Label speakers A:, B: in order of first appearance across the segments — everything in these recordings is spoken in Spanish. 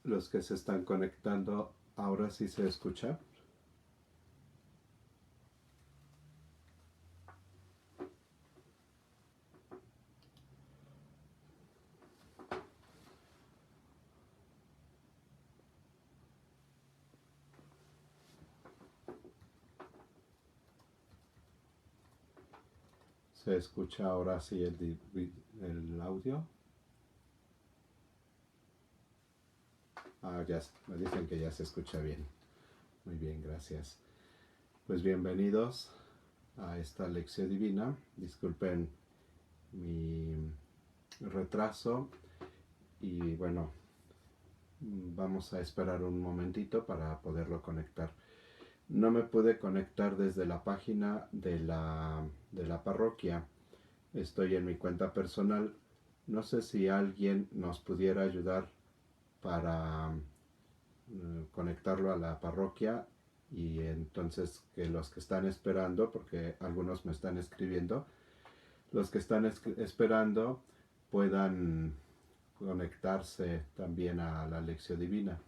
A: Los que se están conectando, ahora sí se escucha. Se escucha ahora sí el audio. Ya me dicen que ya se escucha bien. Muy bien, gracias. Pues bienvenidos a esta lección divina. Disculpen mi retraso y bueno, vamos a esperar un momentito para poderlo conectar. No me pude conectar desde la página de la parroquia. Estoy en mi cuenta personal. No sé si alguien nos pudiera ayudar para conectarlo a la parroquia y entonces que los que están esperando, porque algunos me están escribiendo, los que están esperando puedan conectarse también a la lección divina.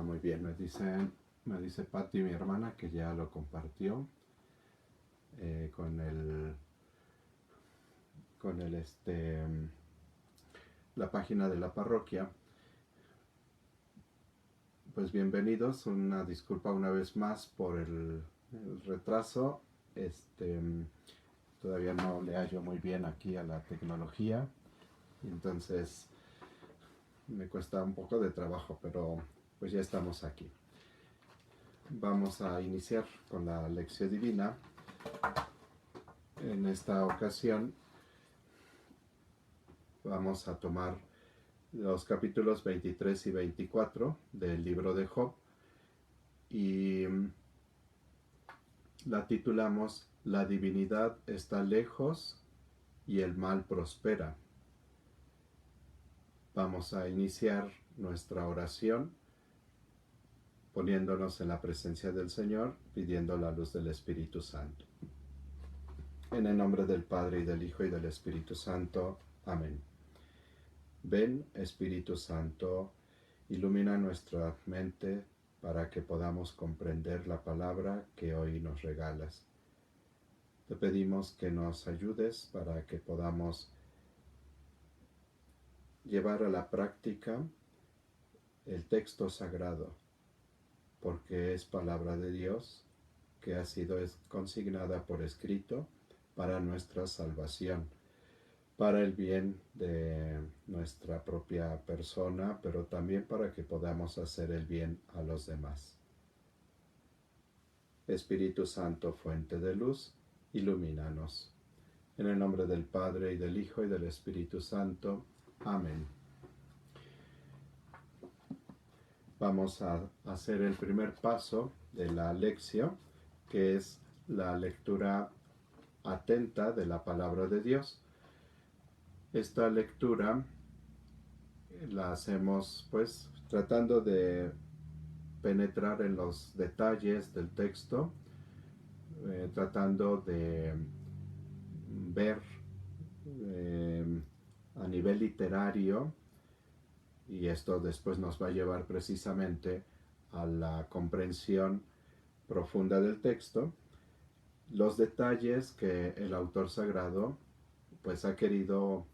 A: Muy bien, me dice Patti, mi hermana, que ya lo compartió con la página de la parroquia. Pues bienvenidos, una disculpa una vez más por el retraso. Todavía no le hallo muy bien aquí a la tecnología, entonces me cuesta un poco de trabajo, pero pues ya estamos aquí. Vamos a iniciar con la lección divina. En esta ocasión vamos a tomar los capítulos 23 y 24 del libro de Job y la titulamos La divinidad está lejos y el mal prospera. Vamos a iniciar nuestra oración poniéndonos en la presencia del Señor, pidiendo la luz del Espíritu Santo. En el nombre del Padre, y del Hijo, y del Espíritu Santo. Amén. Ven, Espíritu Santo, ilumina nuestra mente para que podamos comprender la palabra que hoy nos regalas. Te pedimos que nos ayudes para que podamos llevar a la práctica el texto sagrado, porque es palabra de Dios que ha sido consignada por escrito para nuestra salvación, para el bien de nuestra propia persona, pero también para que podamos hacer el bien a los demás. Espíritu Santo, fuente de luz, ilumínanos. En el nombre del Padre, y del Hijo, y del Espíritu Santo. Amén. Vamos a hacer el primer paso de la lección, que es la lectura atenta de la palabra de Dios. esta lectura la hacemos pues tratando de penetrar en los detalles del texto, tratando de ver a nivel literario, y esto después nos va a llevar precisamente a la comprensión profunda del texto, los detalles que el autor sagrado pues ha querido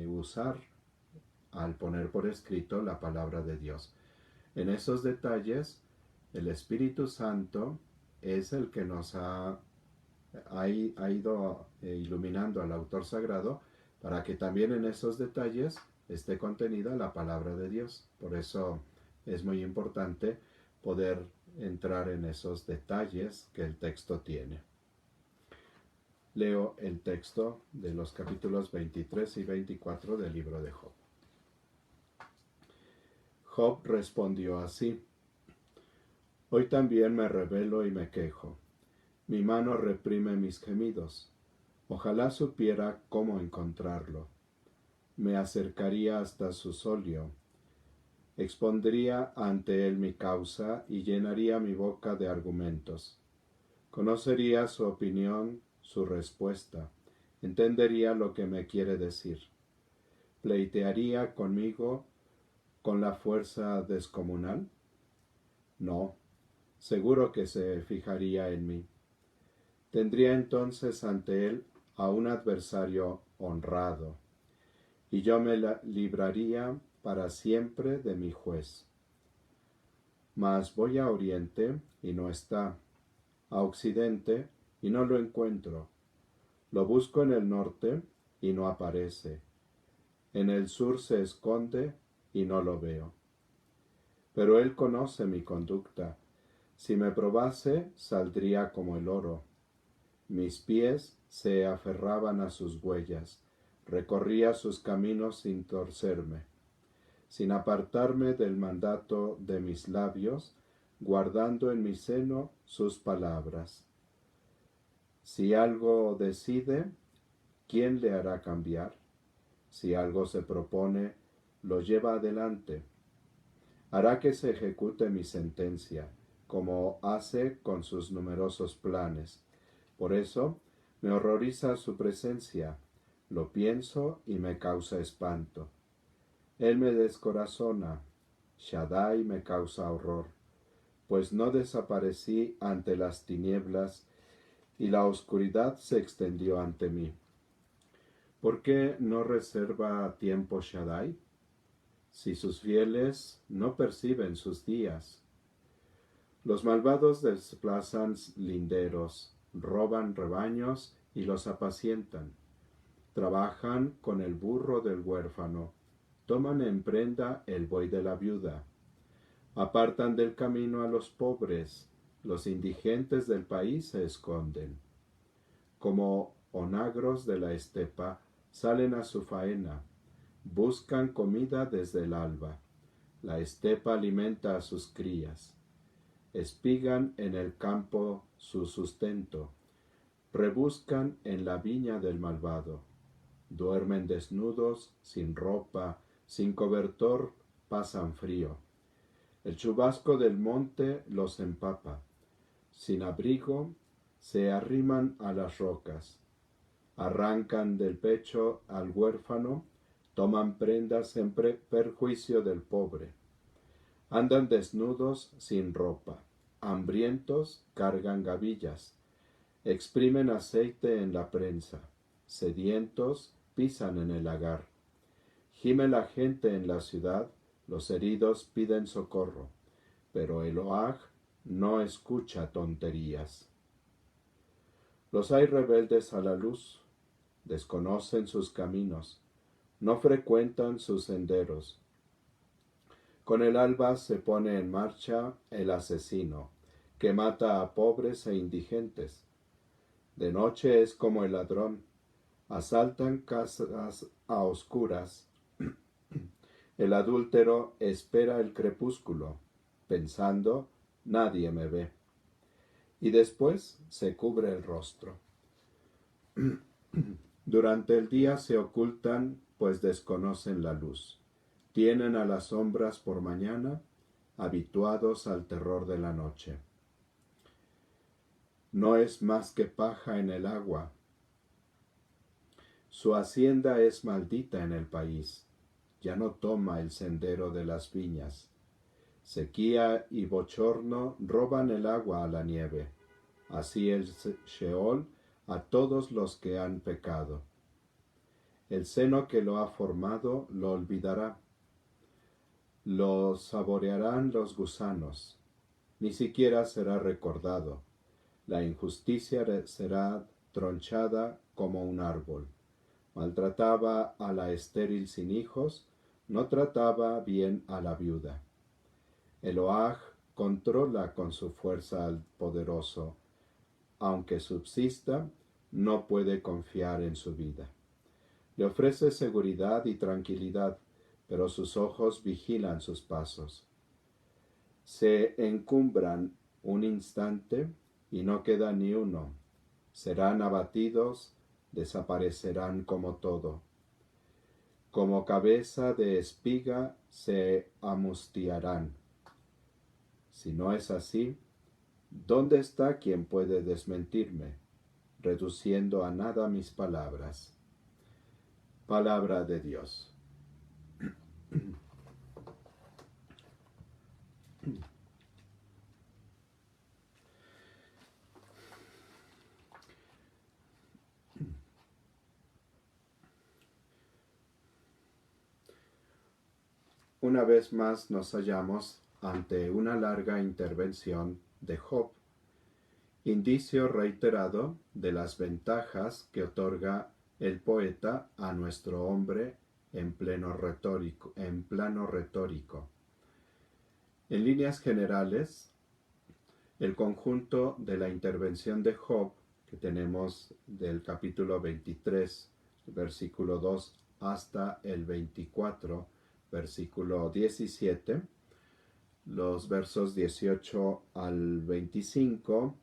A: usar al poner por escrito la palabra de Dios. En esos detalles, el Espíritu Santo es el que nos ha ido iluminando al autor sagrado para que también en esos detalles esté contenida la palabra de Dios. Por eso es muy importante poder entrar en esos detalles que el texto tiene. Leo el texto de los capítulos 23 y 24 del libro de Job. Job respondió así: Hoy también me rebelo y me quejo. Mi mano reprime mis gemidos. Ojalá supiera cómo encontrarlo. Me acercaría hasta su solio. Expondría ante él mi causa y llenaría mi boca de argumentos. Conocería su opinión, su respuesta. Entendería lo que me quiere decir. ¿Pleitearía conmigo con la fuerza descomunal? No, seguro que se fijaría en mí. Tendría entonces ante él a un adversario honrado, y yo me libraría para siempre de mi juez. Mas voy a oriente y no está, a occidente y no lo encuentro. Lo busco en el norte y no aparece. En el sur se esconde y no lo veo. Pero él conoce mi conducta. Si me probase, saldría como el oro. Mis pies se aferraban a sus huellas, recorría sus caminos sin torcerme, sin apartarme del mandato de mis labios, guardando en mi seno sus palabras. Si algo decide, ¿quién le hará cambiar? Si algo se propone, lo lleva adelante. Hará que se ejecute mi sentencia, como hace con sus numerosos planes. Por eso me horroriza su presencia, lo pienso y me causa espanto. Él me descorazona, Shaddai me causa horror, pues no desaparecí ante las tinieblas y la oscuridad se extendió ante mí. ¿Por qué no reserva tiempo Shaddai? Si sus fieles no perciben sus días. Los malvados desplazan linderos, roban rebaños y los apacientan. Trabajan con el burro del huérfano, toman en prenda el buey de la viuda. Apartan del camino a los pobres, los indigentes del país se esconden. Como onagros de la estepa, salen a su faena, buscan comida desde el alba. La estepa alimenta a sus crías. Espigan en el campo su sustento, rebuscan en la viña del malvado. Duermen desnudos, sin ropa, sin cobertor, pasan frío. El chubasco del monte los empapa. Sin abrigo, se arriman a las rocas. Arrancan del pecho al huérfano, toman prendas en perjuicio del pobre. Andan desnudos sin ropa, hambrientos cargan gavillas, exprimen aceite en la prensa, sedientos pisan en el lagar. Gime la gente en la ciudad, los heridos piden socorro, pero Eloah no escucha tonterías. Los hay rebeldes a la luz, desconocen sus caminos, no frecuentan sus senderos. Con el alba se pone en marcha el asesino, que mata a pobres e indigentes. De noche es como el ladrón, asaltan casas a oscuras. El adúltero espera el crepúsculo, pensando, nadie me ve. Y después se cubre el rostro. Durante el día se ocultan pues desconocen la luz. Tienen a las sombras por mañana, habituados al terror de la noche. No es más que paja en el agua. Su hacienda es maldita en el país. Ya no toma el sendero de las viñas. Sequía y bochorno roban el agua a la nieve. Así el Sheol a todos los que han pecado. El seno que lo ha formado lo olvidará. Lo saborearán los gusanos. Ni siquiera será recordado. La injusticia será tronchada como un árbol. Maltrataba a la estéril sin hijos, no trataba bien a la viuda. Eloah controla con su fuerza al poderoso. Aunque subsista, no puede confiar en su vida. Le ofrece seguridad y tranquilidad, pero sus ojos vigilan sus pasos. Se encumbran un instante y no queda ni uno. Serán abatidos, desaparecerán como todo. Como cabeza de espiga se amustiarán. Si no es así, ¿dónde está quien puede desmentirme, reduciendo a nada mis palabras? Palabra de Dios. Una vez más nos hallamos ante una larga intervención de Job, indicio reiterado de las ventajas que otorga el poeta a nuestro hombre en plano retórico. En líneas generales, el conjunto de la intervención de Job, que tenemos del capítulo 23, versículo 2, hasta el 24, versículo 17, los versos 18 al 25,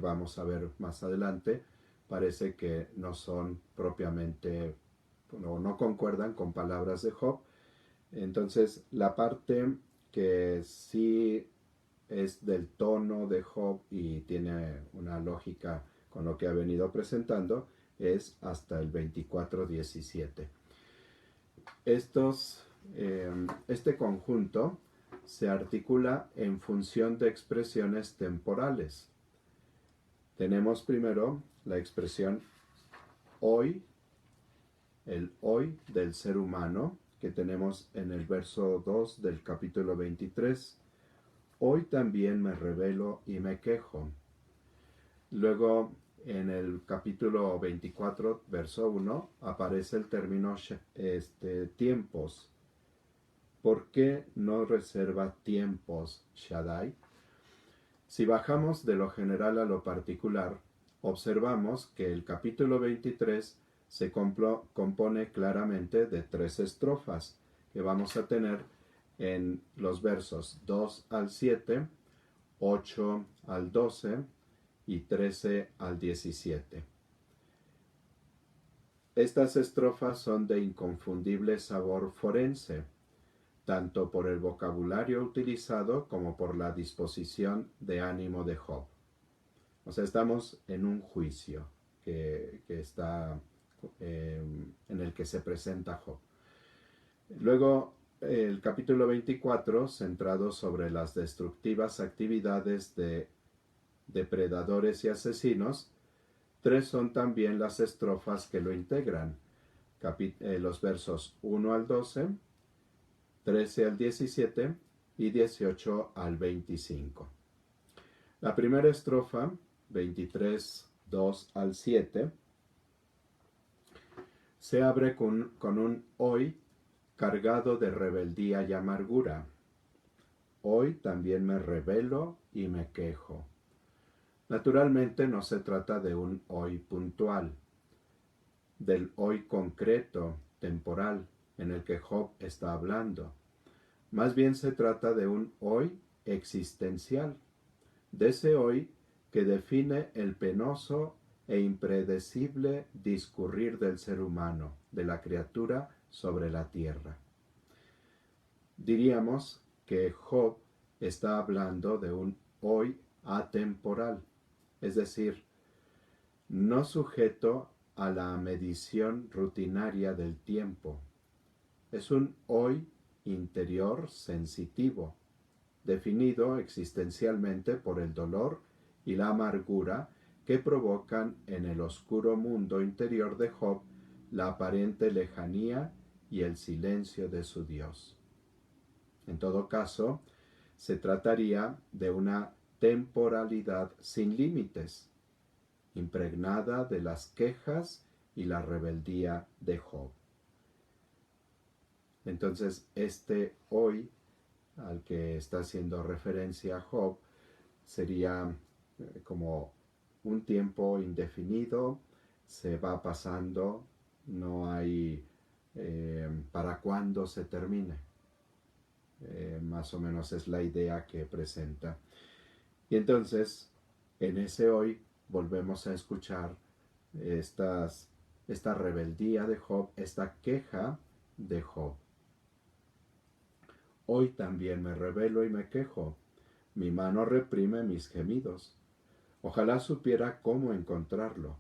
A: vamos a ver más adelante, parece que no son propiamente, no concuerdan con palabras de Job. Entonces, la parte que sí es del tono de Job y tiene una lógica con lo que ha venido presentando, es hasta el 24:17. Este conjunto se articula en función de expresiones temporales. Tenemos primero la expresión hoy, el hoy del ser humano, que tenemos en el verso 2 del capítulo 23. Hoy también me rebelo y me quejo. Luego, en el capítulo 24, verso 1, aparece el término tiempos. ¿Por qué no reserva tiempos Shaddai? Si bajamos de lo general a lo particular, observamos que el capítulo 23 se compone claramente de 3 estrofas que vamos a tener en los versos 2 al 7, 8 al 12 y 13 al 17. Estas estrofas son de inconfundible sabor forense, tanto por el vocabulario utilizado como por la disposición de ánimo de Job. O sea, estamos en un juicio que está en el que se presenta Job. Luego, el capítulo 24, centrado sobre las destructivas actividades de depredadores y asesinos, 3 son también las estrofas que lo integran, los versos 1 al 12, 13 al 17 y 18 al 25. La primera estrofa, 23, 2 al 7, se abre con un hoy cargado de rebeldía y amargura. Hoy también me rebelo y me quejo. Naturalmente no se trata de un hoy puntual, del hoy concreto, temporal, en el que Job está hablando. Más bien se trata de un hoy existencial, de ese hoy que define el penoso e impredecible discurrir del ser humano, de la criatura sobre la tierra. Diríamos que Job está hablando de un hoy atemporal, es decir, no sujeto a la medición rutinaria del tiempo. Es un hoy interior sensitivo, definido existencialmente por el dolor y la amargura que provocan en el oscuro mundo interior de Job la aparente lejanía y el silencio de su Dios. En todo caso, se trataría de una temporalidad sin límites, impregnada de las quejas y la rebeldía de Job. Entonces, este hoy al que está haciendo referencia Job sería como un tiempo indefinido, se va pasando, no hay para cuándo se termine. Más o menos es la idea que presenta. Y entonces, en ese hoy, volvemos a escuchar esta rebeldía de Job, esta queja de Job. Hoy también me rebelo y me quejo. Mi mano reprime mis gemidos. Ojalá supiera cómo encontrarlo.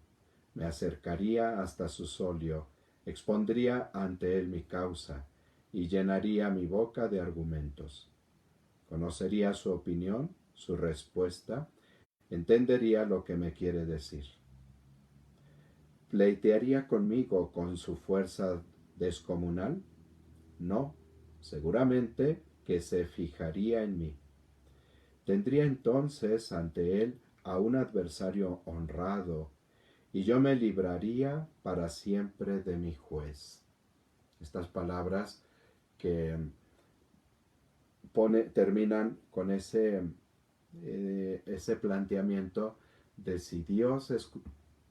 A: Me acercaría hasta su solio, expondría ante él mi causa y llenaría mi boca de argumentos. Conocería su opinión, su respuesta, entendería lo que me quiere decir. ¿Pleitearía conmigo con su fuerza descomunal? No, seguramente que se fijaría en mí. Tendría entonces ante él a un adversario honrado, y yo me libraría para siempre de mi juez. Estas palabras que terminan con ese planteamiento de si Dios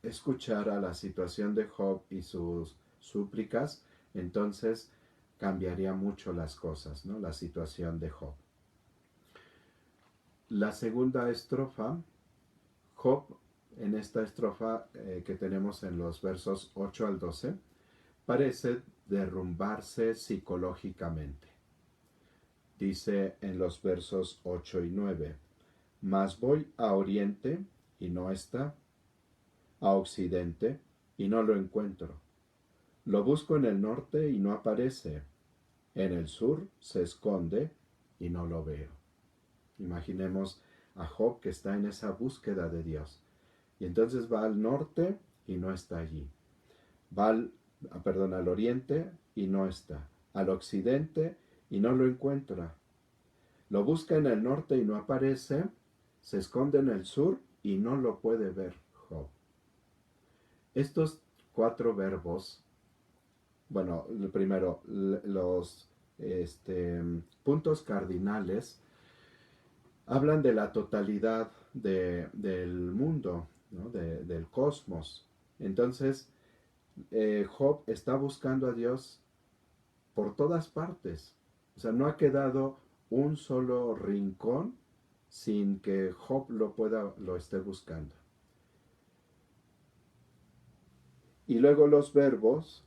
A: escuchara la situación de Job y sus súplicas, entonces cambiaría mucho las cosas, ¿no? La situación de Job. La segunda estrofa, Job, en esta estrofa que tenemos en los versos 8 al 12, parece derrumbarse psicológicamente. Dice en los versos 8 y 9, mas voy a oriente y no está, a occidente y no lo encuentro. Lo busco en el norte y no aparece, en el sur se esconde y no lo veo. Imaginemos a Job que está en esa búsqueda de Dios. Y entonces va al norte y no está allí. Va al oriente y no está. Al occidente y no lo encuentra. Lo busca en el norte y no aparece. Se esconde en el sur y no lo puede ver Job. Estos 4 verbos, bueno, primero, los puntos cardinales hablan de la totalidad del mundo, ¿no? Del cosmos. Entonces, Job está buscando a Dios por todas partes. O sea, no ha quedado un solo rincón sin que Job lo esté buscando. Y luego los verbos,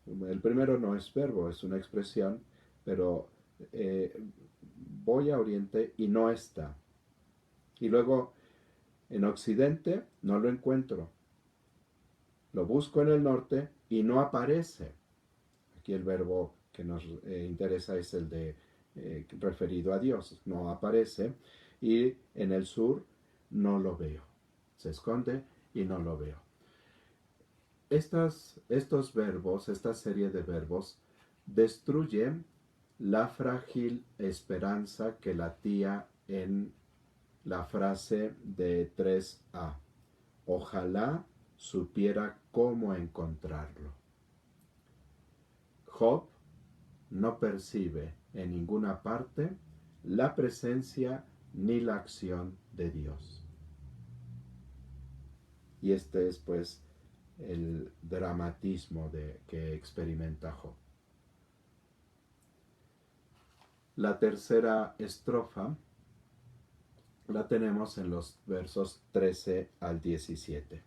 A: el primero no es verbo, es una expresión, pero voy a oriente y no está. Y luego en occidente no lo encuentro. Lo busco en el norte y no aparece. Aquí el verbo que nos interesa es el de referido a Dios. No aparece. Y en el sur no lo veo. Se esconde y no lo veo. Estos verbos, esta serie de verbos, destruyen la frágil esperanza que latía en la frase de 3a. Ojalá supiera cómo encontrarlo. Job no percibe en ninguna parte la presencia ni la acción de Dios. Y este es pues el dramatismo que experimenta Job. La tercera estrofa la tenemos en los versos 13 al 17.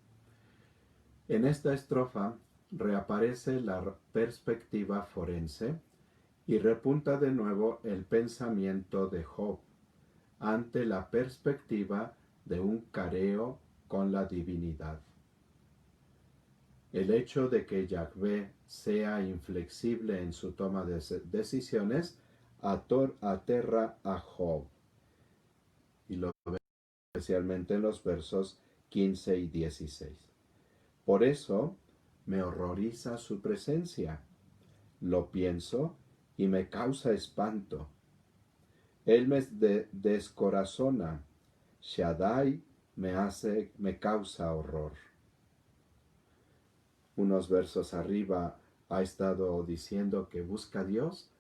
A: En esta estrofa, reaparece la perspectiva forense y repunta de nuevo el pensamiento de Job ante la perspectiva de un careo con la divinidad. El hecho de que Yahvé sea inflexible en su toma de decisiones aterra a Job, y lo ve especialmente en los versos 15 y 16. Por eso me horroriza su presencia. Lo pienso y me causa espanto. Él me descorazona. Shaddai me causa horror. Unos versos arriba ha estado diciendo que busca a Dios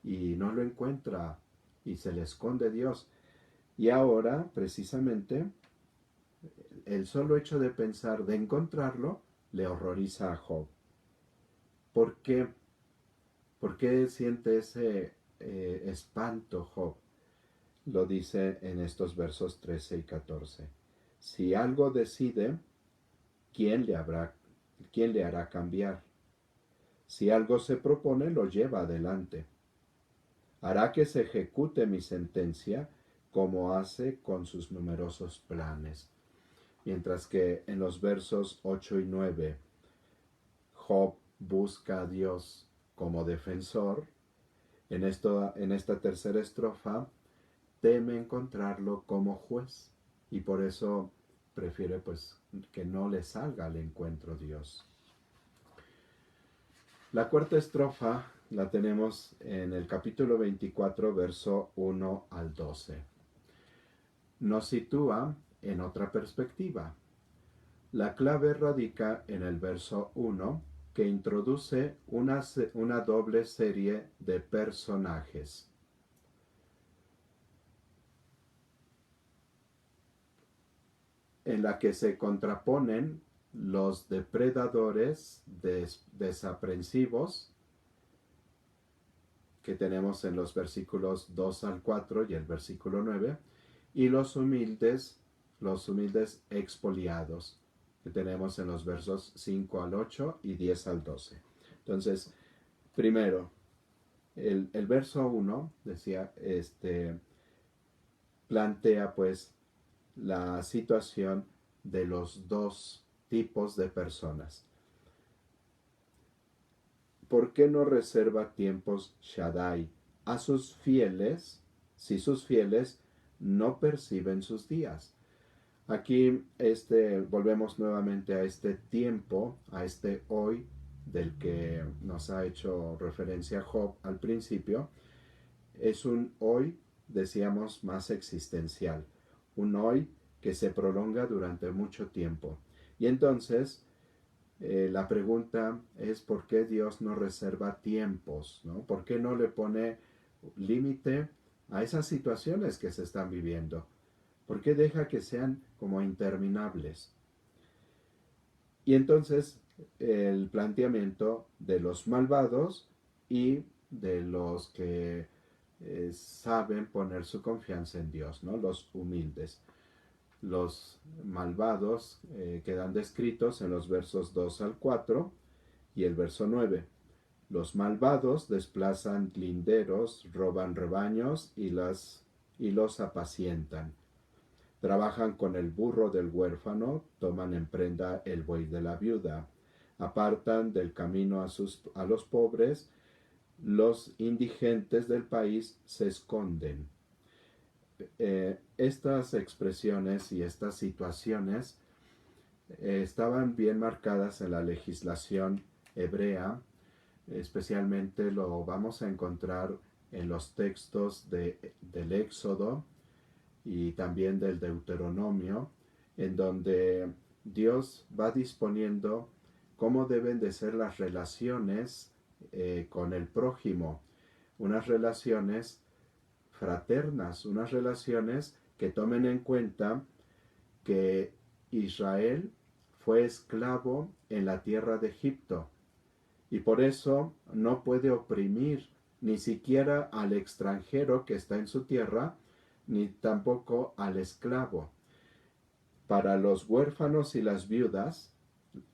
A: y no lo encuentra y se le esconde Dios. Y ahora, precisamente, el solo hecho de pensar de encontrarlo le horroriza a Job. ¿Por qué? ¿Por qué siente ese espanto Job? Lo dice en estos versos 13 y 14. Si algo decide, ¿quién le hará cambiar? Si algo se propone, lo lleva adelante. Hará que se ejecute mi sentencia como hace con sus numerosos planes. Mientras que en los versos 8 y 9, Job busca a Dios como defensor, en esta tercera estrofa teme encontrarlo como juez y por eso prefiere pues que no le salga al encuentro Dios. La cuarta estrofa la tenemos en el capítulo 24, verso 1 al 12. Nos sitúa en otra perspectiva. La clave radica en el verso 1, que introduce una doble serie de personajes. En la que se contraponen los depredadores desaprensivos que tenemos en los versículos 2 al 4 y el versículo 9, y los humildes expoliados que tenemos en los versos 5 al 8 y 10 al 12. Entonces, primero, el verso 1 decía, plantea pues la situación de los dos tipos de personas. ¿Por qué no reserva tiempos Shaddai a sus fieles si sus fieles no perciben sus días? Aquí volvemos nuevamente a este tiempo, a este hoy del que nos ha hecho referencia Job al principio. Es un hoy, decíamos, más existencial, un hoy que se prolonga durante mucho tiempo. Y entonces la pregunta es por qué Dios no reserva tiempos, ¿no? ¿Por qué no le pone límite a esas situaciones que se están viviendo? ¿Por qué deja que sean como interminables? Y entonces el planteamiento de los malvados y de los que saben poner su confianza en Dios, ¿no? Los humildes. Los malvados quedan descritos en los versos 2 al 4 y el verso 9. Los malvados desplazan linderos, roban rebaños y los apacientan. Trabajan con el burro del huérfano, toman en prenda el buey de la viuda, apartan del camino a los pobres, los indigentes del país se esconden. Estas expresiones y estas situaciones estaban bien marcadas en la legislación hebrea, especialmente lo vamos a encontrar en los textos del Éxodo y también del Deuteronomio, en donde Dios va disponiendo cómo deben de ser las relaciones con el prójimo, unas relaciones fraternas, unas relaciones que tomen en cuenta que Israel fue esclavo en la tierra de Egipto y por eso no puede oprimir ni siquiera al extranjero que está en su tierra, ni tampoco al esclavo. Para los huérfanos y las viudas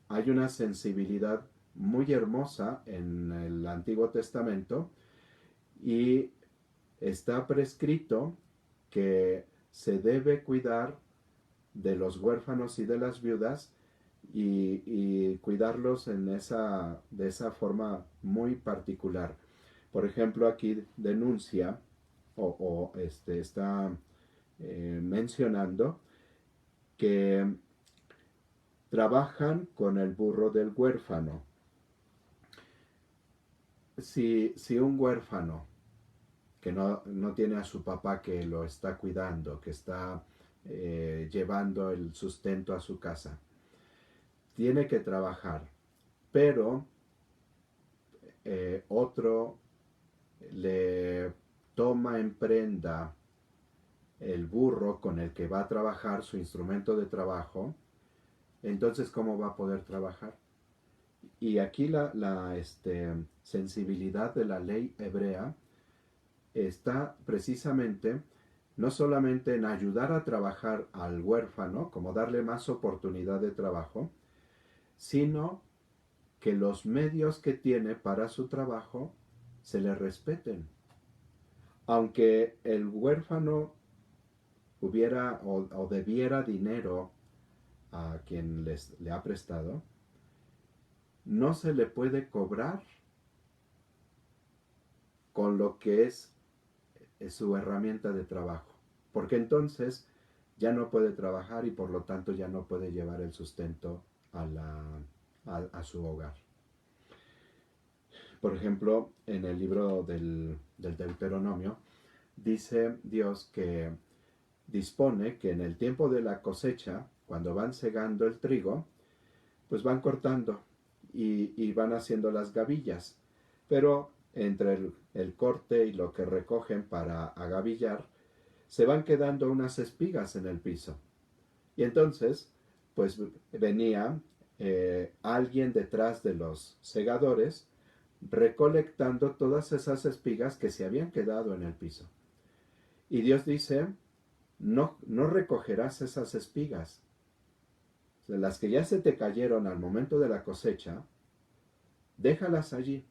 A: hay una sensibilidad muy hermosa en el Antiguo Testamento y está prescrito que se debe cuidar de los huérfanos y de las viudas y cuidarlos de esa forma muy particular. Por ejemplo, aquí denuncia está mencionando que trabajan con el burro del huérfano. Si un huérfano que no tiene a su papá que lo está cuidando, que está llevando el sustento a su casa, tiene que trabajar, pero otro le toma en prenda el burro con el que va a trabajar, su instrumento de trabajo, entonces ¿cómo va a poder trabajar? Y aquí la sensibilidad de la ley hebrea está precisamente no solamente en ayudar a trabajar al huérfano, como darle más oportunidad de trabajo, sino que los medios que tiene para su trabajo se le respeten. Aunque el huérfano hubiera o debiera dinero a quien le ha prestado, no se le puede cobrar con lo que es su herramienta de trabajo, porque entonces ya no puede trabajar y por lo tanto ya no puede llevar el sustento a su hogar. Por ejemplo, en el libro del Deuteronomio, dice Dios que dispone que en el tiempo de la cosecha, cuando van segando el trigo, pues van cortando y van haciendo las gavillas. Pero entre el corte y lo que recogen para agavillar, se van quedando unas espigas en el piso. Y entonces, pues venía alguien detrás de los segadores recolectando todas esas espigas que se habían quedado en el piso. Y Dios dice, no recogerás esas espigas. O sea, las que ya se te cayeron al momento de la cosecha, déjalas allí,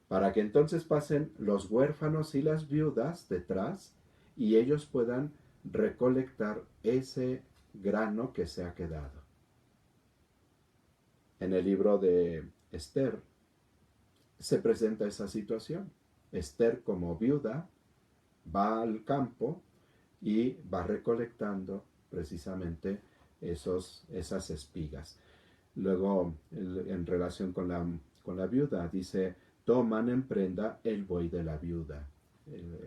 A: para que entonces pasen los huérfanos y las viudas detrás y ellos puedan recolectar ese grano que se ha quedado. En el libro de Esther se presenta esa situación. Esther, como viuda, va al campo y va recolectando precisamente esas espigas. Luego, en relación con la viuda, dice, toman en prenda el buey de la viuda.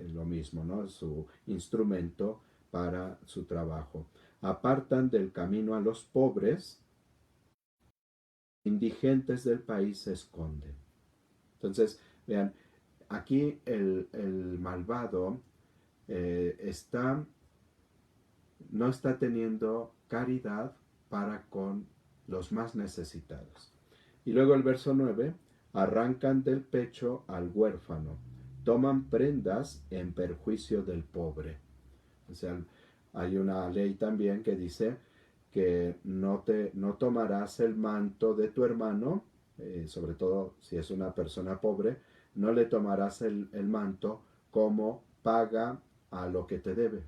A: Lo mismo, ¿no? Su instrumento para su trabajo. Apartan del camino a los pobres, indigentes del país se esconden. Entonces, vean, aquí el malvado no está teniendo caridad para con los más necesitados. Y luego el verso 9, arrancan del pecho al huérfano, toman prendas en perjuicio del pobre. O sea, hay una ley también que dice que no tomarás el manto de tu hermano, sobre todo si es una persona pobre, no le tomarás el manto como paga a lo que te debe,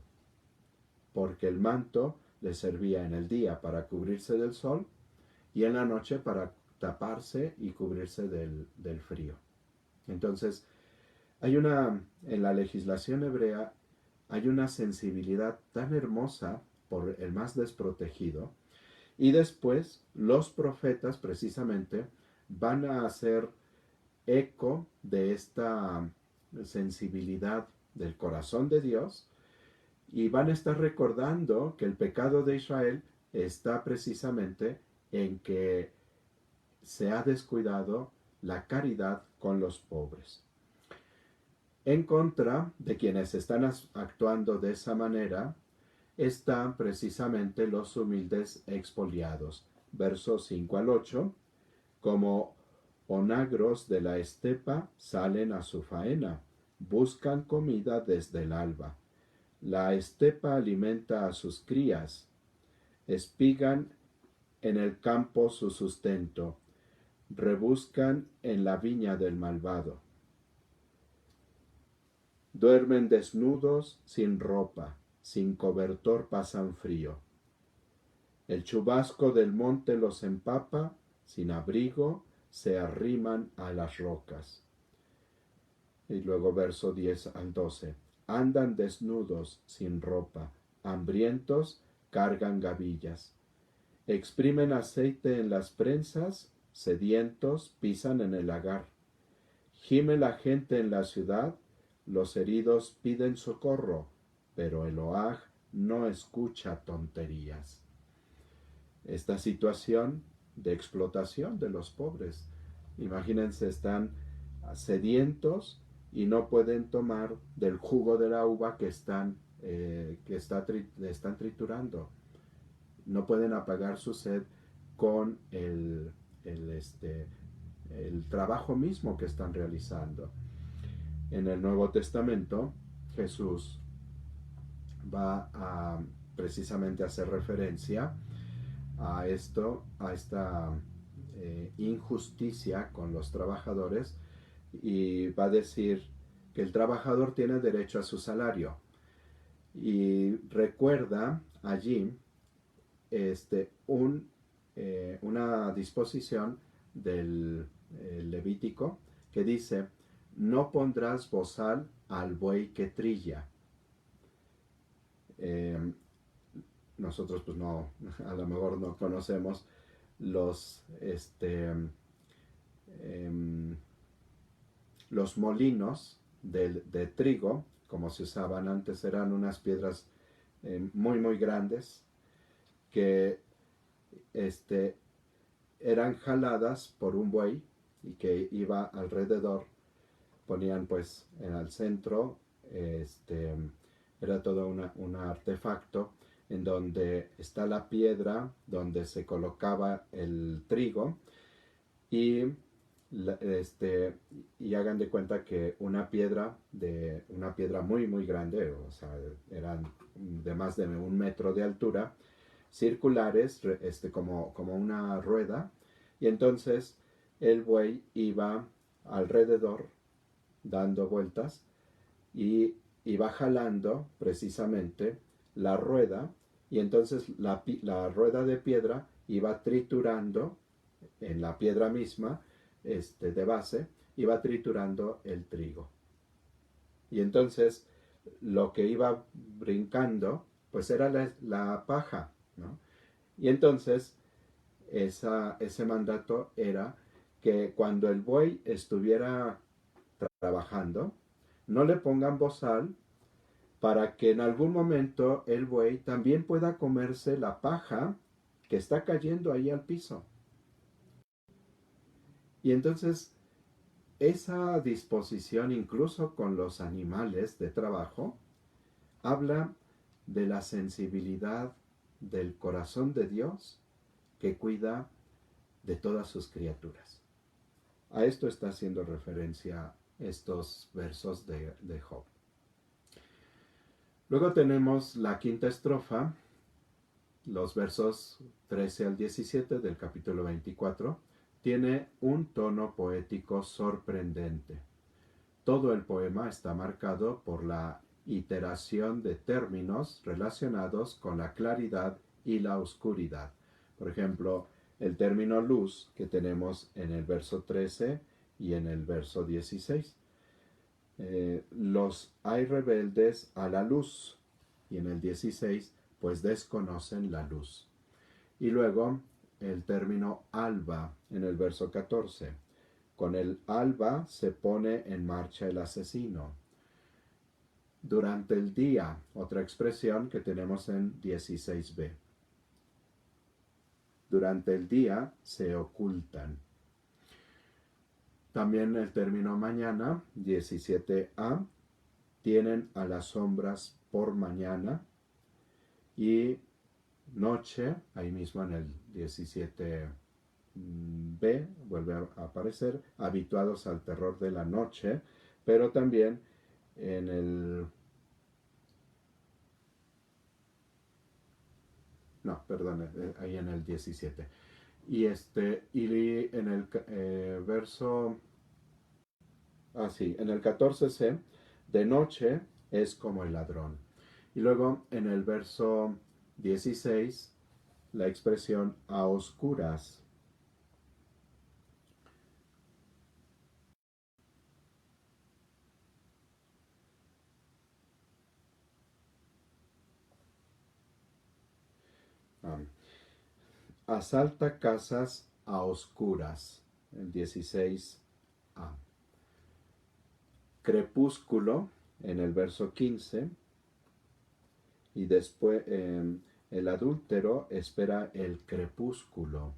A: porque el manto le servía en el día para cubrirse del sol y en la noche para taparse y cubrirse del frío. Entonces, en la legislación hebrea, hay una sensibilidad tan hermosa por el más desprotegido, y después los profetas precisamente van a hacer eco de esta sensibilidad del corazón de Dios y van a estar recordando que el pecado de Israel está precisamente en que se ha descuidado la caridad con los pobres. En contra de quienes están actuando de esa manera, están precisamente los humildes expoliados. Versos 5 al 8, como onagros de la estepa salen a su faena, buscan comida desde el alba. La estepa alimenta a sus crías, espigan en el campo su sustento, rebuscan en la viña del malvado. Duermen desnudos, sin ropa, sin cobertor pasan frío. El chubasco del monte los empapa, sin abrigo, se arriman a las rocas. Y luego verso 10 al 12. Andan desnudos, sin ropa, hambrientos, cargan gavillas. Exprimen aceite en las prensas, sedientos, pisan en el lagar. Gime la gente en la ciudad, los heridos piden socorro, pero Eloah no escucha tonterías. Esta situación de explotación de los pobres. Imagínense, están sedientos y no pueden tomar del jugo de la uva que están triturando. No pueden apagar su sed con el trabajo mismo que están realizando. En el Nuevo Testamento, Jesús va a precisamente hacer referencia a esta injusticia con los trabajadores, y va a decir que el trabajador tiene derecho a su salario. Y recuerda allí una disposición del Levítico que dice: no pondrás bozal al buey que trilla. Nosotros pues no, a lo mejor no conocemos los molinos de trigo, como se usaban antes. Eran unas piedras muy muy grandes que eran jaladas por un buey y que iba alrededor. Ponían pues en el centro, era todo un artefacto en donde está la piedra donde se colocaba el trigo, y hagan de cuenta que una piedra muy muy grande, o sea, eran de más de 1 metro de altura, circulares, como una rueda, y entonces el buey iba alrededor dando vueltas y iba jalando precisamente la rueda, y entonces la rueda de piedra iba triturando en la piedra misma, de base, iba triturando el trigo. Y entonces lo que iba brincando pues era la paja, ¿no? Y entonces ese mandato era que cuando el buey estuviera trabajando, no le pongan bozal, para que en algún momento el buey también pueda comerse la paja que está cayendo ahí al piso. Y entonces esa disposición, incluso con los animales de trabajo, habla de la sensibilidad del corazón de Dios, que cuida de todas sus criaturas. A esto está haciendo referencia estos versos de Job. Luego tenemos la quinta estrofa, los versos 13 al 17 del capítulo 24. Tiene un tono poético sorprendente. Todo el poema está marcado por la iteración de términos relacionados con la claridad y la oscuridad. Por ejemplo, el término luz que tenemos en el verso 13 y en el verso 16. Los hay rebeldes a la luz, y en el 16 pues desconocen la luz. Y luego el término alba en el verso 14. Con el alba se pone en marcha el asesino. Durante el día, otra expresión que tenemos en 16b. Durante el día se ocultan. También el término mañana, 17a, tienen a las sombras por mañana. Y noche, ahí mismo en el 17b, vuelve a aparecer, habituados al terror de la noche, pero también en el... No, perdón, ahí en el 17. Y en el verso, en el 14c, de noche es como el ladrón. Y luego en el verso 16, la expresión a oscuras. Asalta casas a oscuras. El 16a. Crepúsculo en el verso 15. Y después el adúltero espera el crepúsculo.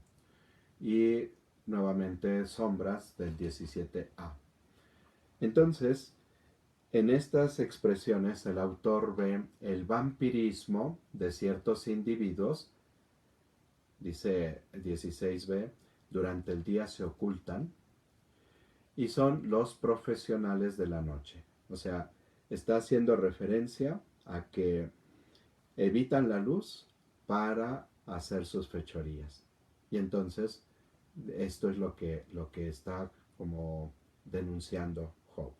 A: Y nuevamente sombras del 17a. Entonces, en estas expresiones el autor ve el vampirismo de ciertos individuos, dice 16b, durante el día se ocultan, y son los profesionales de la noche. O sea, está haciendo referencia a que evitan la luz para hacer sus fechorías. Y entonces, esto es lo que está como denunciando Job.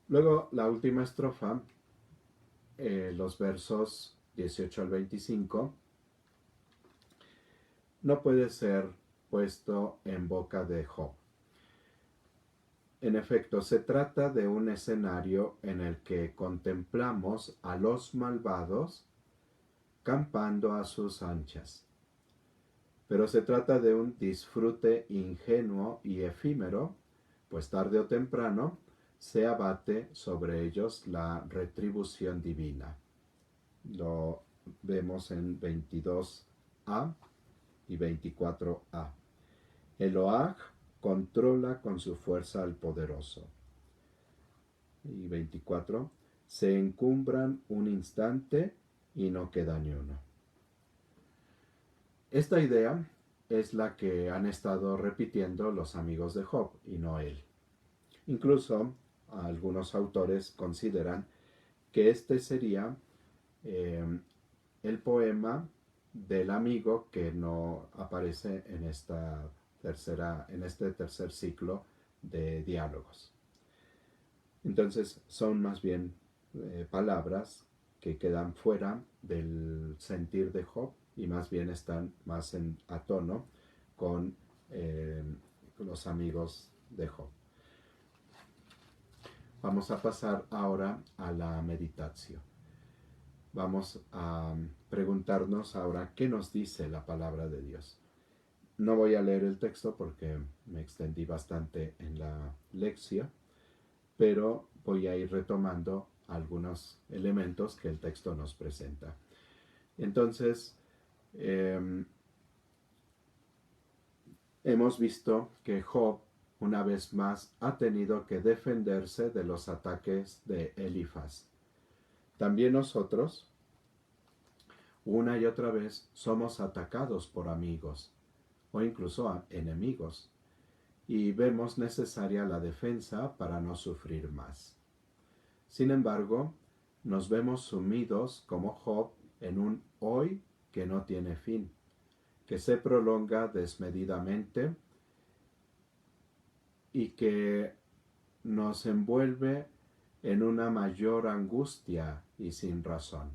A: Luego, la última estrofa, los versos 18 al 25, no puede ser puesto en boca de Job. En efecto, se trata de un escenario en el que contemplamos a los malvados campando a sus anchas. Pero se trata de un disfrute ingenuo y efímero, pues tarde o temprano se abate sobre ellos la retribución divina. Lo vemos en 22a y 24a. Eloah controla con su fuerza al poderoso. Y 24. Se encumbran un instante y no queda ni uno. Esta idea es la que han estado repitiendo los amigos de Job y no él. Incluso algunos autores consideran que este sería el poema del amigo que no aparece en este tercer ciclo de diálogos. Entonces son más bien palabras que quedan fuera del sentir de Job y más bien están más a tono con los amigos de Job. Vamos a pasar ahora a la meditación. Vamos a preguntarnos ahora qué nos dice la palabra de Dios. No voy a leer el texto porque me extendí bastante en la lección, pero voy a ir retomando algunos elementos que el texto nos presenta. Entonces, hemos visto que Job, una vez más, ha tenido que defenderse de los ataques de Elifaz. También nosotros, una y otra vez, somos atacados por amigos o incluso enemigos, y vemos necesaria la defensa para no sufrir más. Sin embargo, nos vemos sumidos como Job en un hoy que no tiene fin, que se prolonga desmedidamente y que nos envuelve en una mayor angustia y sin razón.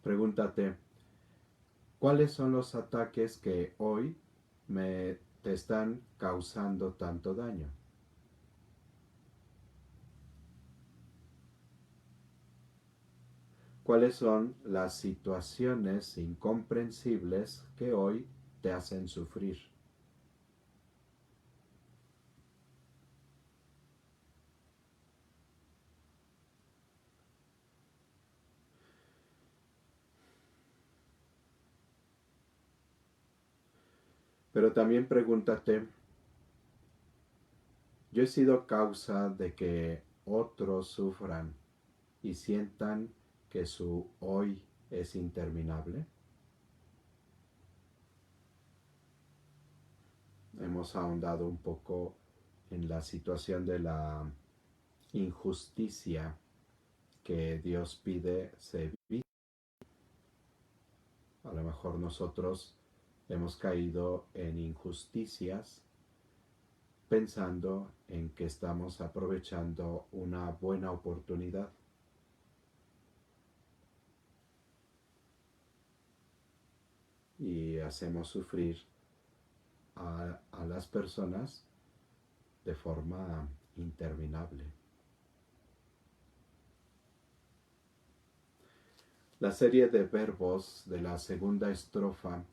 A: Pregúntate, ¿cuáles son los ataques que hoy te están causando tanto daño? ¿Cuáles son las situaciones incomprensibles que hoy te hacen sufrir? Pero también pregúntate, ¿yo he sido causa de que otros sufran y sientan que su hoy es interminable? Hemos ahondado un poco en la situación de la injusticia que Dios pide se evite. A lo mejor nosotros hemos caído en injusticias pensando en que estamos aprovechando una buena oportunidad. Y hacemos sufrir a las personas de forma interminable. La serie de verbos de la segunda estrofa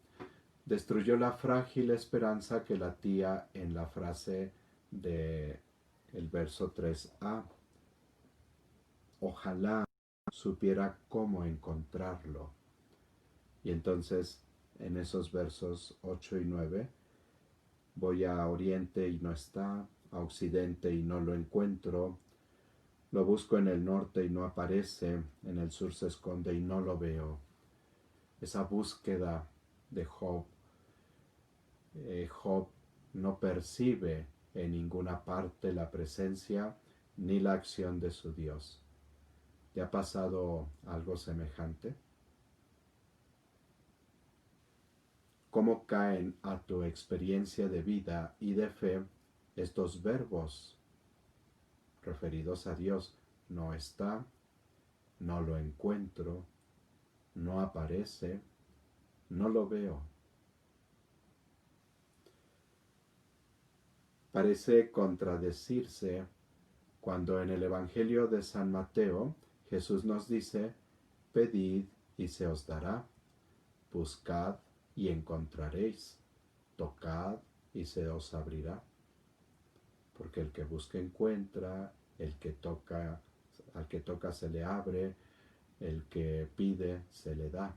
A: destruyó la frágil esperanza que latía en la frase de el verso 3a. Ojalá supiera cómo encontrarlo. Y entonces en esos versos 8 y 9, voy a oriente y no está, a occidente y no lo encuentro, lo busco en el norte y no aparece, en el sur se esconde y no lo veo. Esa búsqueda de Job, Job no percibe en ninguna parte la presencia ni la acción de su Dios. ¿Te ha pasado algo semejante? ¿Cómo caen a tu experiencia de vida y de fe estos verbos referidos a Dios? No está, no lo encuentro, no aparece, no lo veo. Parece contradecirse cuando en el Evangelio de San Mateo Jesús nos dice: pedid y se os dará, buscad y encontraréis, tocad y se os abrirá. Porque el que busca encuentra, al que toca se le abre, el que pide se le da.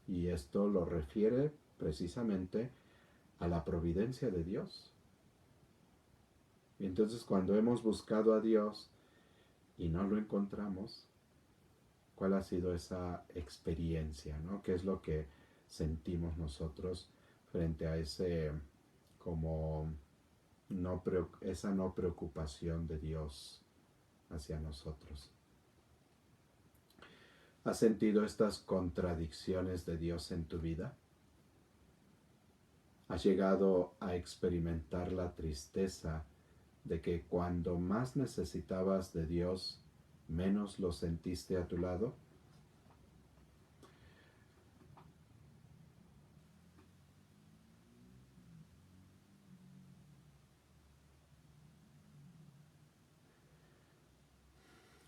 A: Y esto lo refiere precisamente a la providencia de Dios. Y entonces cuando hemos buscado a Dios y no lo encontramos, ¿cuál ha sido esa experiencia, ¿no? ¿Qué es lo que sentimos nosotros frente a ese como esa no preocupación de Dios hacia nosotros? ¿Has sentido estas contradicciones de Dios en tu vida? ¿Has llegado a experimentar la tristeza de que cuando más necesitabas de Dios, menos lo sentiste a tu lado?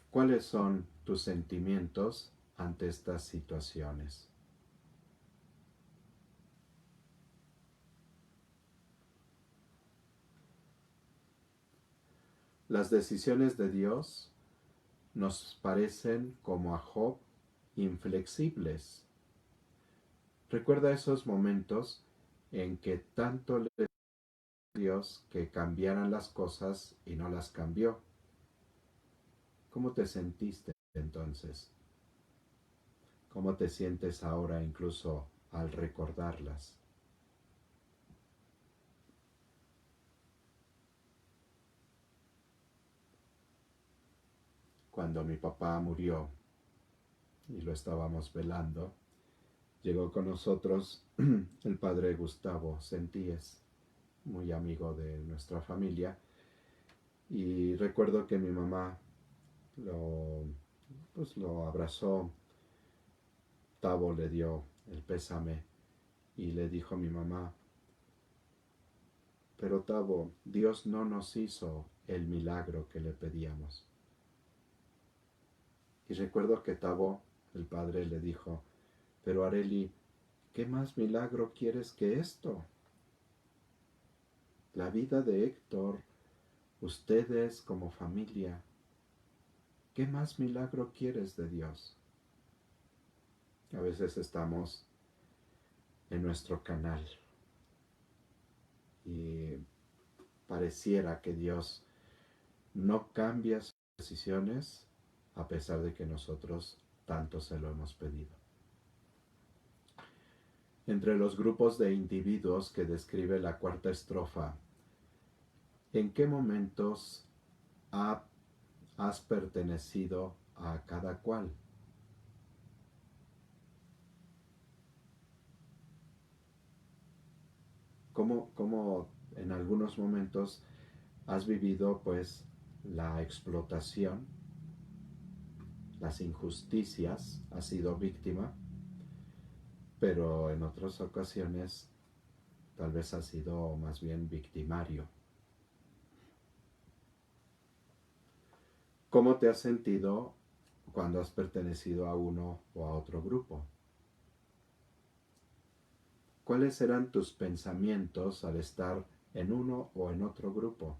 A: ¿Cuáles son tus sentimientos ante estas situaciones? Las decisiones de Dios nos parecen, como a Job, inflexibles. Recuerda esos momentos en que tanto le pidió a Dios que cambiaran las cosas y no las cambió. ¿Cómo te sentiste entonces? ¿Cómo te sientes ahora incluso al recordarlas? Cuando mi papá murió y lo estábamos velando, llegó con nosotros el padre Gustavo Sentíes, muy amigo de nuestra familia, y recuerdo que mi mamá lo abrazó. Tavo le dio el pésame y le dijo a mi mamá: pero Tavo, Dios no nos hizo el milagro que le pedíamos. Y recuerdo que Tavo, el padre, le dijo: pero Areli, ¿qué más milagro quieres que esto? La vida de Héctor, ustedes como familia, ¿qué más milagro quieres de Dios? A veces estamos en nuestro canal y pareciera que Dios no cambia sus decisiones a pesar de que nosotros tanto se lo hemos pedido. Entre los grupos de individuos que describe la cuarta estrofa, ¿en qué momentos has pertenecido a cada cual? cómo en algunos momentos has vivido pues la explotación, las injusticias, has sido víctima, pero en otras ocasiones tal vez has sido más bien victimario. ¿Cómo te has sentido cuando has pertenecido a uno o a otro grupo? ¿Cuáles eran tus pensamientos al estar en uno o en otro grupo?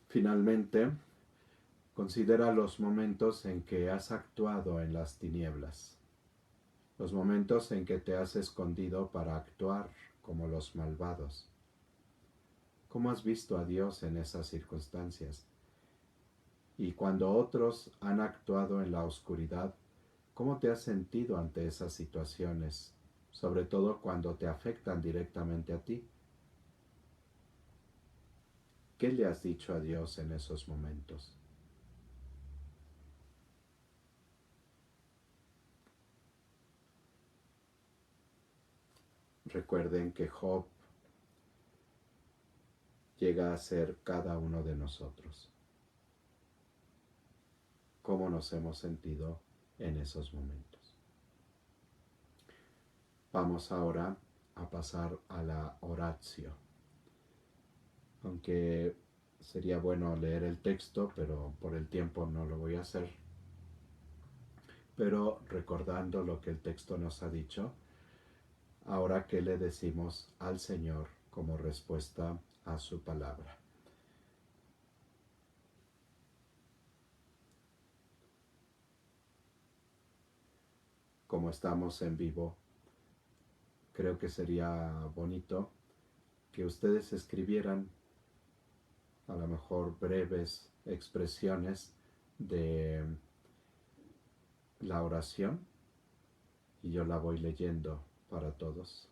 A: Finalmente, considera los momentos en que has actuado en las tinieblas, los momentos en que te has escondido para actuar como los malvados. ¿Cómo has visto a Dios en esas circunstancias? Y cuando otros han actuado en la oscuridad, ¿cómo te has sentido ante esas situaciones? Sobre todo cuando te afectan directamente a ti. ¿Qué le has dicho a Dios en esos momentos? Recuerden que Job llega a ser cada uno de nosotros. ¿Cómo nos hemos sentido en esos momentos? Vamos ahora a pasar a la oratio. Aunque sería bueno leer el texto, pero por el tiempo no lo voy a hacer. Pero recordando lo que el texto nos ha dicho, ahora qué le decimos al Señor como respuesta a su palabra. Como estamos en vivo, creo que sería bonito que ustedes escribieran a lo mejor breves expresiones de la oración y yo la voy leyendo para todos.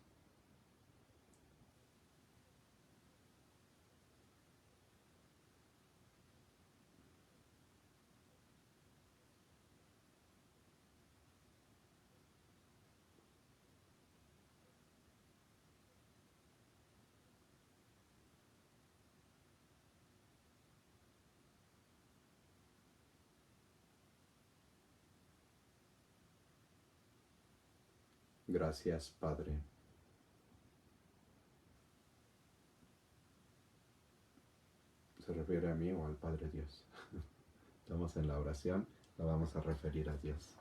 A: Gracias, Padre. ¿Se refiere a mí o al Padre Dios? Estamos en la oración, la vamos a referir a Dios.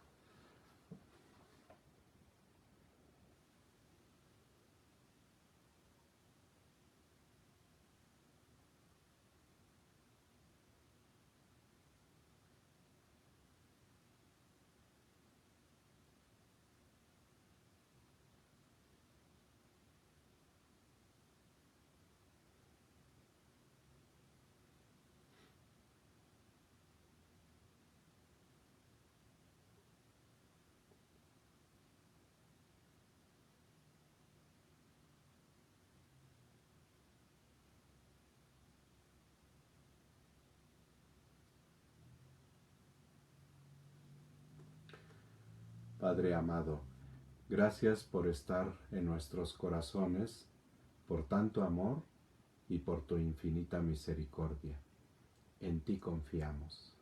A: Padre amado, gracias por estar en nuestros corazones, por tanto amor y por tu infinita misericordia. En ti confiamos.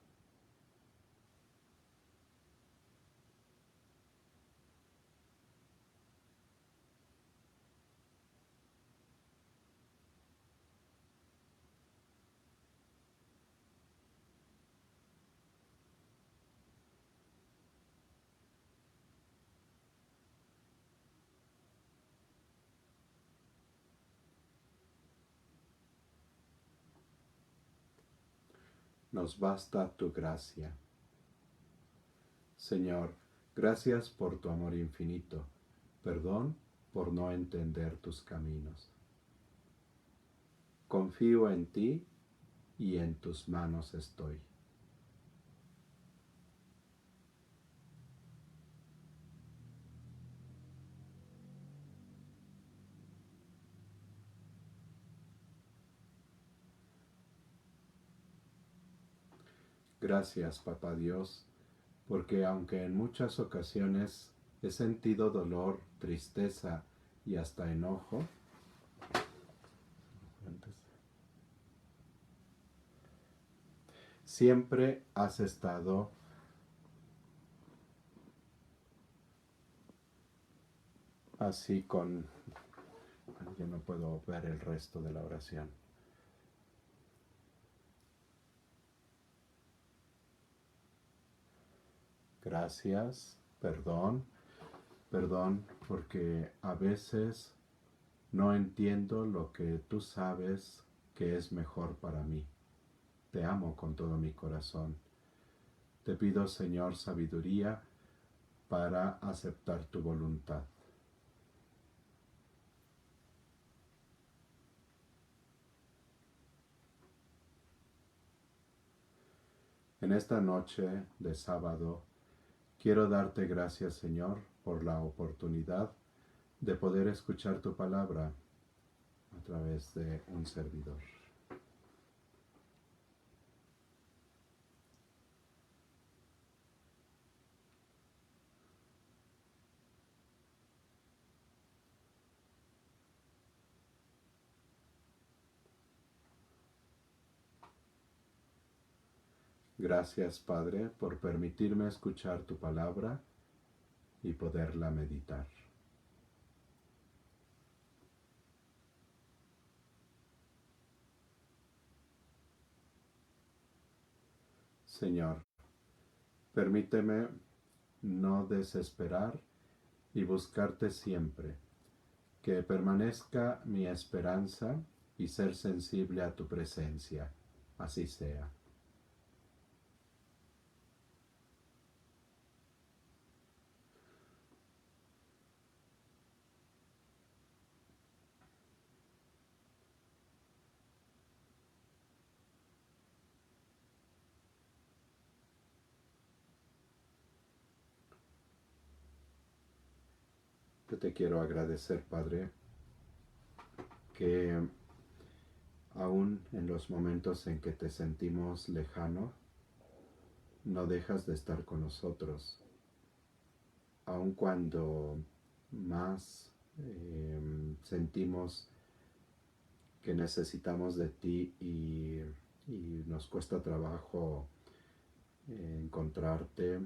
A: Nos basta tu gracia. Señor, gracias por tu amor infinito. Perdón por no entender tus caminos. Confío en ti y en tus manos estoy. Gracias, Papá Dios, porque aunque en muchas ocasiones he sentido dolor, tristeza y hasta enojo, siempre has estado así con... Yo no puedo ver el resto de la oración. Gracias, perdón, porque a veces no entiendo lo que tú sabes que es mejor para mí. Te amo con todo mi corazón. Te pido, Señor, sabiduría para aceptar tu voluntad. En esta noche de sábado, quiero darte gracias, Señor, por la oportunidad de poder escuchar tu palabra a través de un servidor. Gracias, Padre, por permitirme escuchar tu palabra y poderla meditar. Señor, permíteme no desesperar y buscarte siempre, que permanezca mi esperanza y ser sensible a tu presencia. Así sea. Yo te quiero agradecer, Padre, que aún en los momentos en que te sentimos lejano, no dejas de estar con nosotros. Aun cuando más sentimos que necesitamos de ti y nos cuesta trabajo encontrarte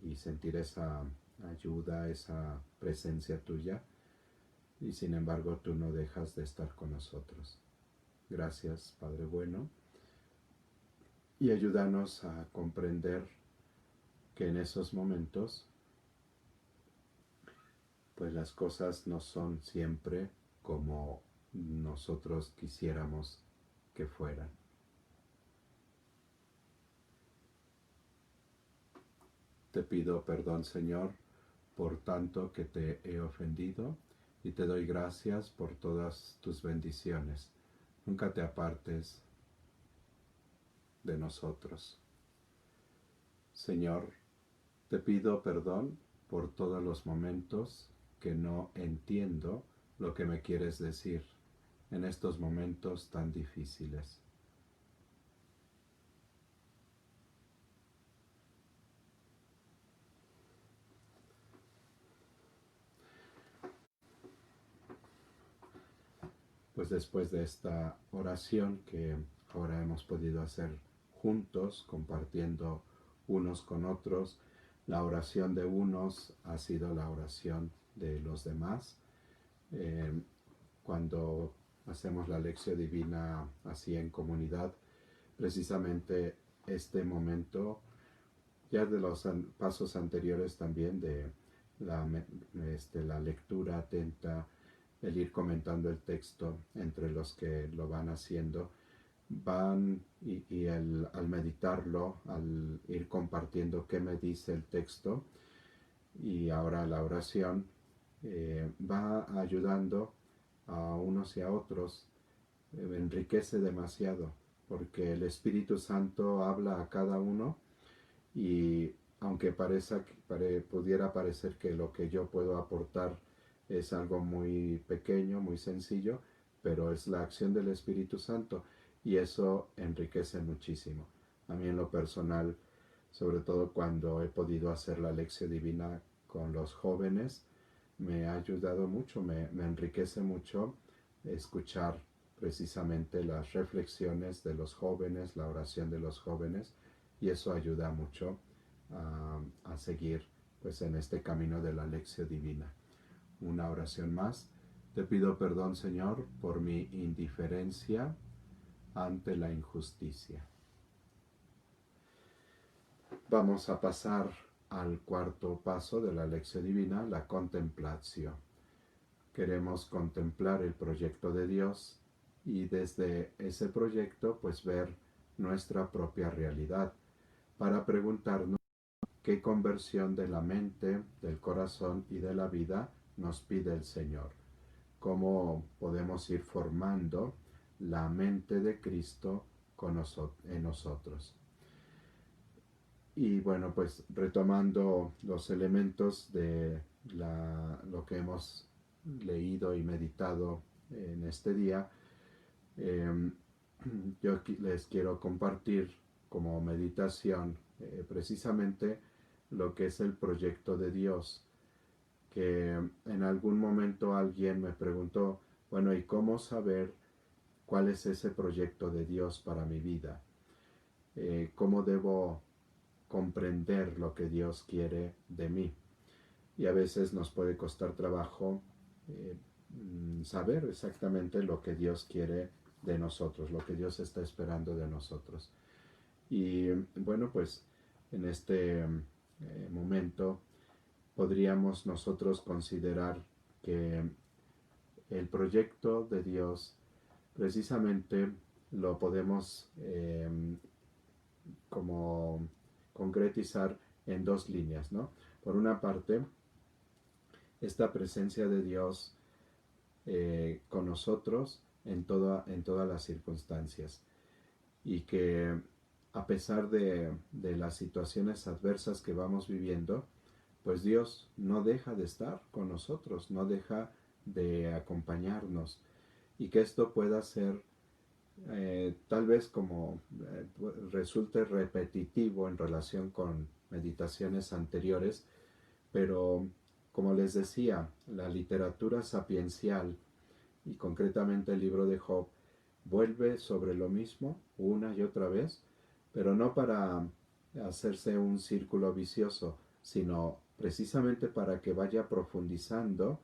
A: y sentir esa ayuda, esa presencia tuya, y sin embargo tú no dejas de estar con nosotros. Gracias, Padre bueno, y ayúdanos a comprender que en esos momentos pues las cosas no son siempre como nosotros quisiéramos que fueran. Te pido perdón, Señor, por tanto que te he ofendido, y te doy gracias por todas tus bendiciones. Nunca te apartes de nosotros. Señor, te pido perdón por todos los momentos que no entiendo lo que me quieres decir en estos momentos tan difíciles. Pues después de esta oración que ahora hemos podido hacer juntos, compartiendo unos con otros, la oración de unos ha sido la oración de los demás. Cuando hacemos la lección divina así en comunidad, precisamente este momento, ya de los pasos anteriores también, de la lectura atenta, el ir comentando el texto entre los que lo van haciendo, al meditarlo, al ir compartiendo qué me dice el texto, y ahora la oración va ayudando a unos y a otros, enriquece demasiado, porque el Espíritu Santo habla a cada uno, y aunque pudiera parecer que lo que yo puedo aportar es algo muy pequeño, muy sencillo, pero es la acción del Espíritu Santo, y eso enriquece muchísimo. A mí en lo personal, sobre todo cuando he podido hacer la lección divina con los jóvenes, me ha ayudado mucho, me enriquece mucho escuchar precisamente las reflexiones de los jóvenes, la oración de los jóvenes, y eso ayuda mucho a seguir pues en este camino de la lección divina. Una oración más. Te pido perdón, Señor, por mi indiferencia ante la injusticia. Vamos a pasar al cuarto paso de la lección divina, la contemplación. Queremos contemplar el proyecto de Dios y desde ese proyecto pues ver nuestra propia realidad para preguntarnos qué conversión de la mente, del corazón y de la vida nos pide el Señor. Cómo podemos ir formando la mente de Cristo en nosotros. Y bueno, pues retomando los elementos de lo que hemos leído y meditado en este día, yo les quiero compartir como meditación precisamente lo que es el proyecto de Dios, que en algún momento alguien me preguntó, bueno, ¿y cómo saber cuál es ese proyecto de Dios para mi vida? ¿Cómo debo comprender lo que Dios quiere de mí? Y a veces nos puede costar trabajo saber exactamente lo que Dios quiere de nosotros, lo que Dios está esperando de nosotros. Y bueno, pues en este momento podríamos nosotros considerar que el proyecto de Dios precisamente lo podemos como concretizar en dos líneas, ¿no? Por una parte, esta presencia de Dios con nosotros en todas las circunstancias, y que a pesar de las situaciones adversas que vamos viviendo, pues Dios no deja de estar con nosotros, no deja de acompañarnos, y que esto pueda ser tal vez como resulte repetitivo en relación con meditaciones anteriores, pero como les decía, la literatura sapiencial y concretamente el libro de Job vuelve sobre lo mismo una y otra vez, pero no para hacerse un círculo vicioso, sino precisamente para que vaya profundizando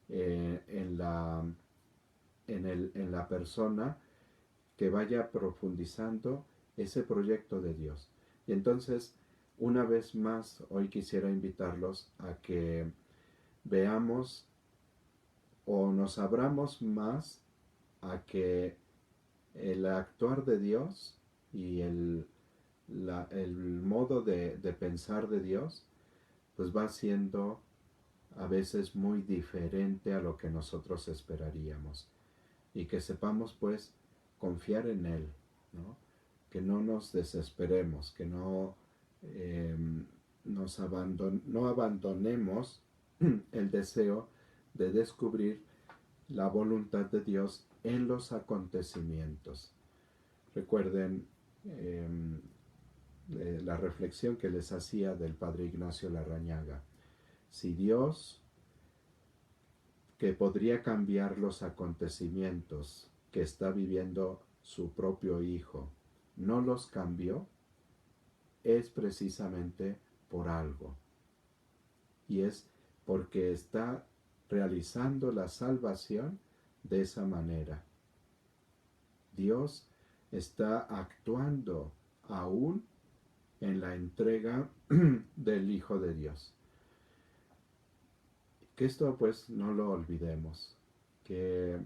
A: en la persona, que vaya profundizando ese proyecto de Dios. Y entonces, una vez más, hoy quisiera invitarlos a que veamos o nos abramos más a que el actuar de Dios y el modo de pensar de Dios pues va siendo a veces muy diferente a lo que nosotros esperaríamos, y que sepamos pues confiar en Él, ¿no? Que no nos desesperemos, que no no abandonemos el deseo de descubrir la voluntad de Dios en los acontecimientos. Recuerden la reflexión que les hacía del Padre Ignacio Larrañaga. Si Dios, que podría cambiar los acontecimientos que está viviendo su propio Hijo, no los cambió, es precisamente por algo. Y es porque está realizando la salvación de esa manera. Dios está actuando aún en la entrega del Hijo de Dios. Que esto pues no lo olvidemos, que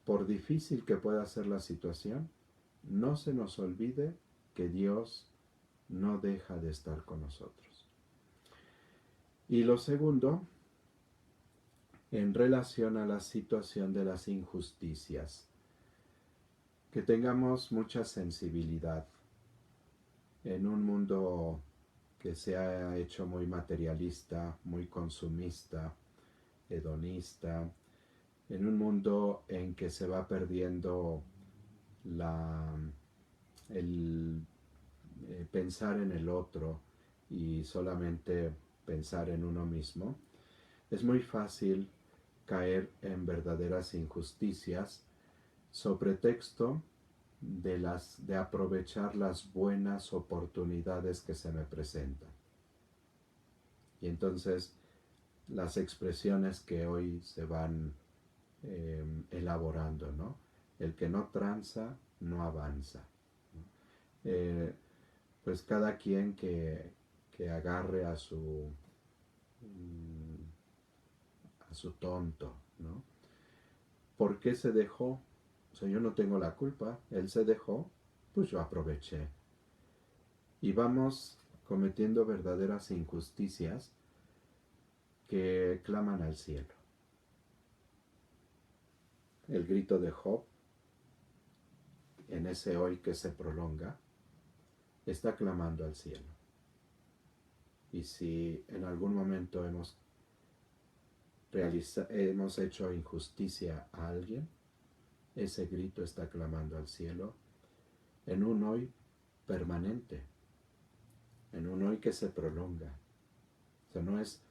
A: por difícil que pueda ser la situación, no se nos olvide que Dios no deja de estar con nosotros. Y lo segundo, en relación a la situación de las injusticias, que tengamos mucha sensibilidad en un mundo que se ha hecho muy materialista, muy consumista, hedonista, en un mundo en que se va perdiendo el pensar en el otro y solamente pensar en uno mismo, es muy fácil caer en verdaderas injusticias sobre texto de aprovechar las buenas oportunidades que se me presentan. Y entonces las expresiones que hoy se van elaborando, ¿no? El que no tranza, no avanza. Eh, pues cada quien que agarre a su tonto, ¿no? ¿Por qué se dejó? O sea, yo no tengo la culpa, él se dejó, pues yo aproveché. Y vamos cometiendo verdaderas injusticias que claman al cielo. El grito de Job, en ese hoy que se prolonga, está clamando al cielo. Y si en algún momento hemos hecho injusticia a alguien, ese grito está clamando al cielo en un hoy permanente, en un hoy que se prolonga. O sea, no es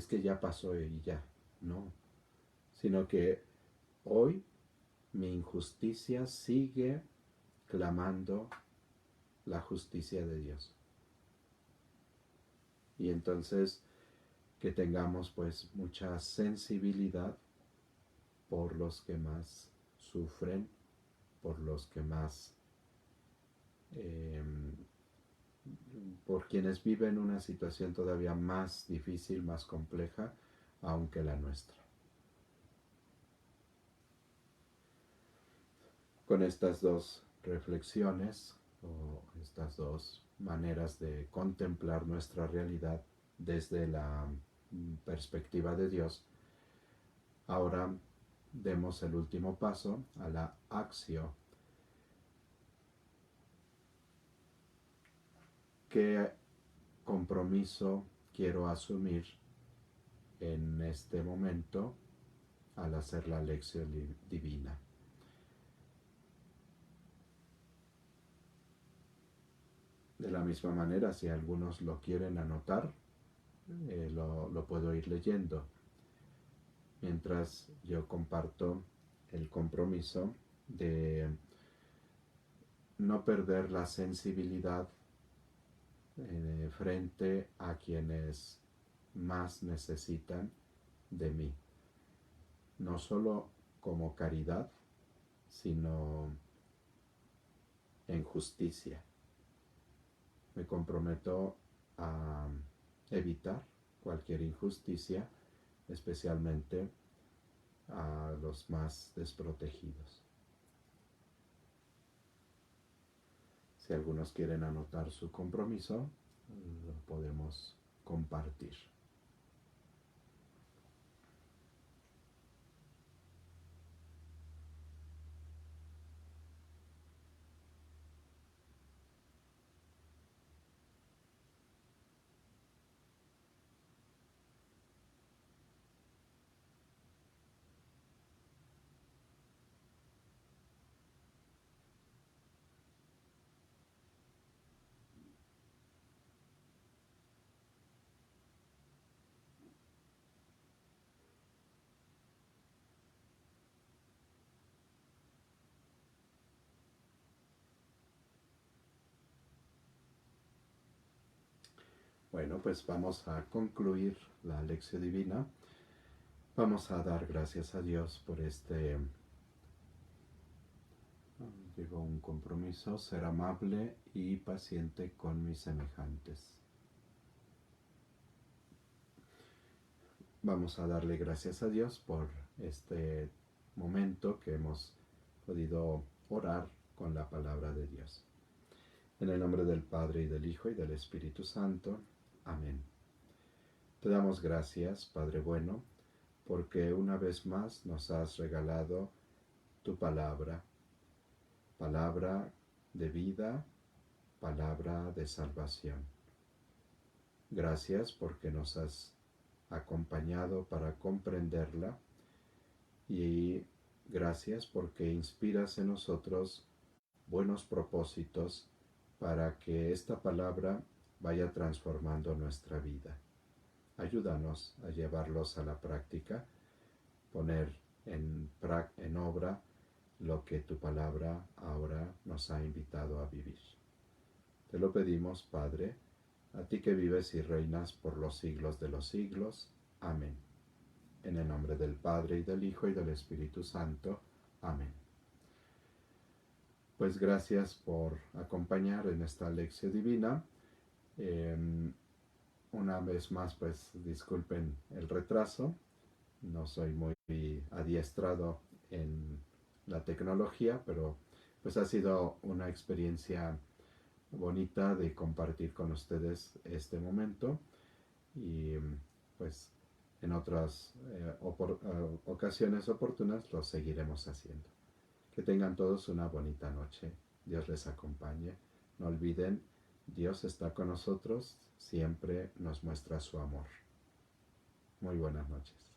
A: que ya pasó y ya, no, sino que hoy mi injusticia sigue clamando la justicia de Dios. Y entonces que tengamos pues mucha sensibilidad por los que más sufren, por los que más, por quienes viven una situación todavía más difícil, más compleja, aunque la nuestra. Con estas dos reflexiones o estas dos maneras de contemplar nuestra realidad desde la perspectiva de Dios, ahora demos el último paso a la acción. ¿Qué compromiso quiero asumir en este momento al hacer la lección divina? De la misma manera, si algunos lo quieren anotar, lo puedo ir leyendo, mientras yo comparto el compromiso de no perder la sensibilidad frente a quienes más necesitan de mí, no solo como caridad, sino en justicia. Me comprometo a evitar cualquier injusticia, especialmente a los más desprotegidos. Si algunos quieren anotar su compromiso, lo podemos compartir. Bueno, pues vamos a concluir la lección divina. Vamos a dar gracias a Dios por llegó un compromiso, ser amable y paciente con mis semejantes. Vamos a darle gracias a Dios por este momento que hemos podido orar con la palabra de Dios. En el nombre del Padre, y del Hijo, y del Espíritu Santo. Amén. Te damos gracias, Padre bueno, porque una vez más nos has regalado tu palabra, palabra de vida, palabra de salvación. Gracias porque nos has acompañado para comprenderla y gracias porque inspiras en nosotros buenos propósitos para que esta palabra vaya transformando nuestra vida. Ayúdanos a llevarlos a la práctica, poner en obra lo que tu palabra ahora nos ha invitado a vivir. Te lo pedimos, Padre, a ti que vives y reinas por los siglos de los siglos. Amén. En el nombre del Padre, y del Hijo, y del Espíritu Santo. Amén. Pues gracias por acompañar en esta lección divina. Una vez más, pues disculpen el retraso. No soy muy adiestrado en la tecnología, pero pues ha sido una experiencia bonita de compartir con ustedes este momento y pues en otras ocasiones oportunas lo seguiremos haciendo. Que tengan todos una bonita noche. Dios les acompañe. No olviden, Dios está con nosotros, siempre nos muestra su amor. Muy buenas noches.